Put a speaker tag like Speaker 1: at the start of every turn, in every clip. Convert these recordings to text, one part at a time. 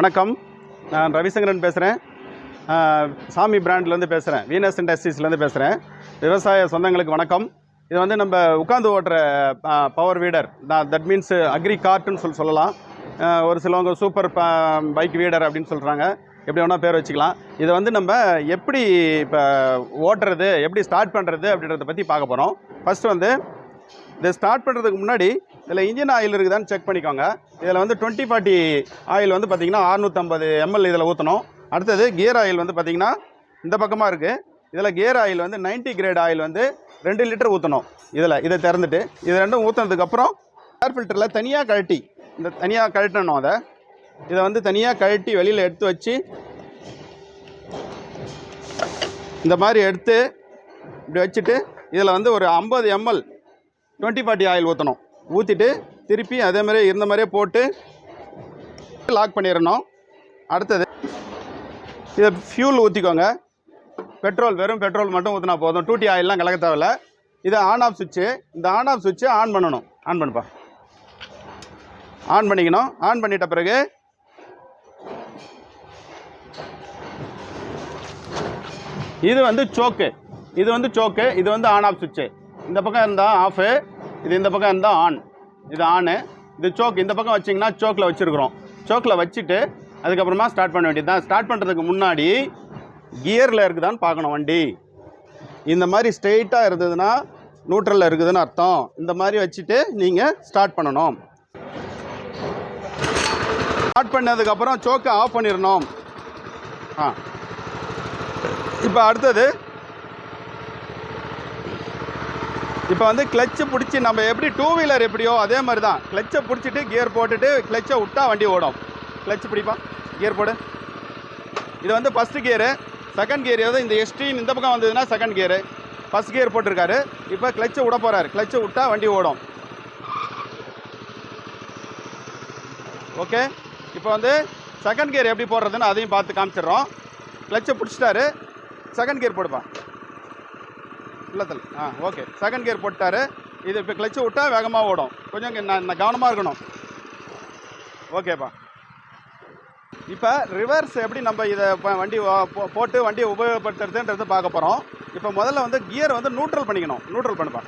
Speaker 1: வணக்கம். நான் ரவிசங்கரன் பேசுகிறேன். சாமி பிராண்ட்லேருந்து பேசுகிறேன். வீனஸ் இண்டஸ்ட்ரீஸ்லேருந்து பேசுகிறேன். விவசாய சொந்தங்களுக்கு வணக்கம். இது வந்து நம்ம உட்காந்து ஓட்டுற power weeder that means agri கார்ட்டுன்னு சொல்லலாம். ஒரு சிலவங்க சூப்பர் பைக் வீடர் அப்படின்னு சொல்கிறாங்க. எப்படி வேணால் பேர் வச்சுக்கலாம். இதை வந்து நம்ம எப்படி இப்போ ஓட்டுறது, எப்படி ஸ்டார்ட் பண்ணுறது அப்படின்றத பற்றி பார்க்க போகிறோம். ஃபஸ்ட்டு வந்து இதை ஸ்டார்ட் பண்ணுறதுக்கு முன்னாடி இதில் இன்ஜின் ஆயில் இருக்குதான்னு செக் பண்ணிக்கோங்க. இதில் வந்து 2040 ஆயில் வந்து பார்த்திங்கன்னா 650 ml இதில் ஊற்றணும். அடுத்தது கியர் ஆயில் வந்து பார்த்திங்கன்னா இந்த பக்கமாக இருக்குது. இதில் கியர் ஆயில் வந்து 90 கிரேட் ஆயில் வந்து 2 லிட்டர் ஊற்றணும். இதை திறந்துட்டு இது ரெண்டும் ஊற்றினதுக்கப்புறம் ஏர் ஃபில்டரில் தனியாக கழட்டணும். இதை வந்து தனியாக கழட்டி வெளியில் எடுத்து வச்சு இந்த மாதிரி எடுத்து இப்படி வச்சுட்டு இதில் வந்து ஒரு 50 ml 2040 ஆயில் ஊற்றணும். ஊற்றிட்டு திருப்பி அதே மாதிரி இருந்த மாதிரியே போட்டு லாக் பண்ணிடணும். அடுத்தது இதை ஃபியூல் ஊற்றிக்கோங்க. வெறும் பெட்ரோல் மட்டும் ஊற்றினா போதும். 2T ஆயிலெலாம் கலக்க தேவையில்ல. இது ஆன் ஆஃப் சுவிட்சு. இந்த ஆன் ஆஃப் சுவிட்சை ஆன் பண்ணணும். ஆன் பண்ணிக்கணும். ஆன் பண்ணிட்ட பிறகு இது வந்து சோக்கு. இது வந்து ஆன் ஆஃப் சுவிட்சு. இந்த பக்கம் இருந்தால் ஆஃபு, இது இந்த பக்கம் இருந்தால் ஆன். இது ஆனு, இது சோக்கு. இந்த பக்கம் வச்சிங்கன்னா சோக்கில் வச்சுருக்குறோம். சோக்கில் வச்சுட்டு அதுக்கப்புறமா ஸ்டார்ட் பண்ண வேண்டியது தான். ஸ்டார்ட் பண்ணுறதுக்கு முன்னாடி கியரில் இருக்குதான்னு பார்க்கணும். வண்டி இந்த மாதிரி ஸ்ட்ரெயிட்டாக இருந்ததுன்னா நியூட்ரலில் இருக்குதுன்னு அர்த்தம். இந்த மாதிரி வச்சுட்டு நீங்கள் ஸ்டார்ட் பண்ணணும். ஸ்டார்ட் பண்ணதுக்கப்புறம் சோக்கை ஆஃப் பண்ணிடணும். இப்போ அடுத்தது இப்போ வந்து கிளச்சை பிடிச்சி நம்ம எப்படி 2 வீலர் எப்படியோ அதே மாதிரி தான் கிளச்சை பிடிச்சிட்டு கியர் போட்டுட்டு கிளச்சை விட்டா வண்டி ஓடும். கிளச்சு பிடிப்பான், கியர் போடு. இது வந்து ஃபஸ்ட்டு கியரு. செகண்ட் கியர் ஏதோ இந்த எஸ்டின்னு இந்த பக்கம் வந்ததுன்னா செகண்ட் கியரு. ஃபஸ்ட் கியர் போட்டிருக்காரு. இப்போ கிளச்சை விட போகிறாரு. கிளச்சை விட்டா வண்டி ஓடும். ஓகே, இப்போ வந்து செகண்ட் கியர் எப்படி போடுறதுன்னு அதையும் பார்த்து காமிச்சிடுறோம். கிளச்சை பிடிச்சிட்டாரு. செகண்ட் கியர் போடுப்பா. இல்லத்தில் ஓகே, செகண்ட் கியர் போட்டார். இது இப்போ கிளச்சு விட்டால் வேகமாக ஓடும். கொஞ்சம் கவனமாக இருக்கணும். ஓகேப்பா. இப்போ ரிவர்ஸ் எப்படி நம்ம இதை வண்டி போட்டு வண்டியை உபயோகப்படுத்துறதுன்றது பார்க்க போகிறோம். இப்போ முதல்ல வந்து கியர் வந்து நியூட்ரல் பண்ணிக்கணும். நியூட்ரல் பண்ணுப்பா.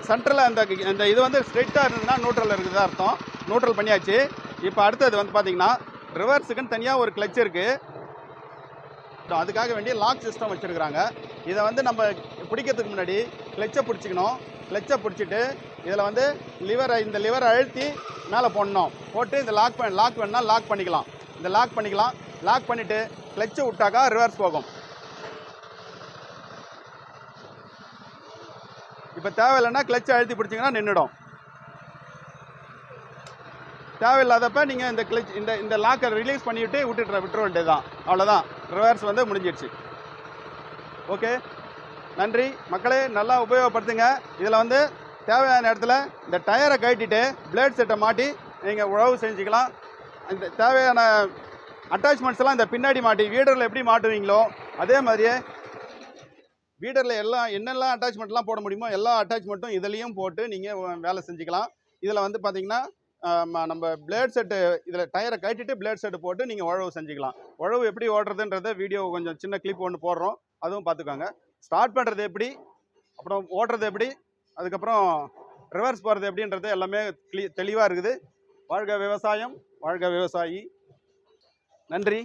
Speaker 1: சென்ட்ரலில் இந்த இது வந்து ஸ்ட்ரெயிட்டாக இருந்ததுன்னா நியூட்ரல் இருக்குதுதான் அர்த்தம். நியூட்ரல் பண்ணியாச்சு. இப்போ அடுத்தது வந்து பார்த்திங்கன்னா ரிவர்ஸுக்குன்னு தனியாக ஒரு கிளச் இருக்குது. அதுக்காக வேண்டிய லாக் சிஸ்டம் வச்சுருக்குறாங்க. இதை வந்து நம்ம பிடிக்கிறதுக்கு முன்னாடி கிளச்சை பிடிச்சிக்கணும். கிளச்சை பிடிச்சிட்டு இதில் வந்து இந்த லிவரை அழுத்தி மேலே போடணும். போட்டு இந்த லாக் வேணுன்னா லாக் பண்ணிக்கலாம். இந்த லாக் பண்ணிவிட்டு கிளச்சை விட்டாக்கா ரிவர்ஸ் போகும். இப்போ தேவையில்லைன்னா கிளச்சை அழுத்தி பிடிச்சிங்கன்னா நின்றுடும். தேவையில்லாதப்ப நீங்கள் இந்த லாக்கை ரிலீஸ் பண்ணிவிட்டு விட்டுற வேண்டியது தான். அவ்வளோதான், ரிவர்ஸ் வந்து முடிஞ்சிடுச்சு. ஓகே, நன்றி மக்களே. நல்லா உபயோகப்படுத்துங்க. இதில் வந்து தேவையான இடத்துல இந்த டயரை கட்டிட்டு பிளேட் செட்டை மாட்டி நீங்கள் உழவு செஞ்சுக்கலாம். இந்த தேவையான அட்டாச்மெண்ட்ஸ் எல்லாம் இந்த பின்னாடி மாட்டி வீடரில் எப்படி மாட்டுவீங்களோ அதே மாதிரியே வீடரில் என்னெல்லாம் அட்டாச்மெண்ட்லாம் போட முடியுமோ எல்லா அட்டாச்மெண்ட்டும் இதுலேயும் போட்டு நீங்கள் வேலை செஞ்சுக்கலாம். இதில் வந்து பார்த்திங்கன்னா நம்ம பிளேட் செட்டு இதில் டயரை கட்டிட்டு பிளேட் செட்டு போட்டு நீங்கள் உழவு செஞ்சுக்கலாம். உழவு எப்படி ஓடுறதுன்றத வீடியோ கொஞ்சம் சின்ன கிளிப் ஒன்று போடுறோம். அதுவும் பார்த்துக்கோங்க. ஸ்டார்ட் பண்ணுறது எப்படி, அப்புறம் ஓடுறது எப்படி, அதுக்கப்புறம் ரிவர்ஸ் போகிறது எப்படின்றது எல்லாமே தெளிவாக இருக்குது. வாழ்க விவசாயம், வாழ்க விவசாயி. நன்றி.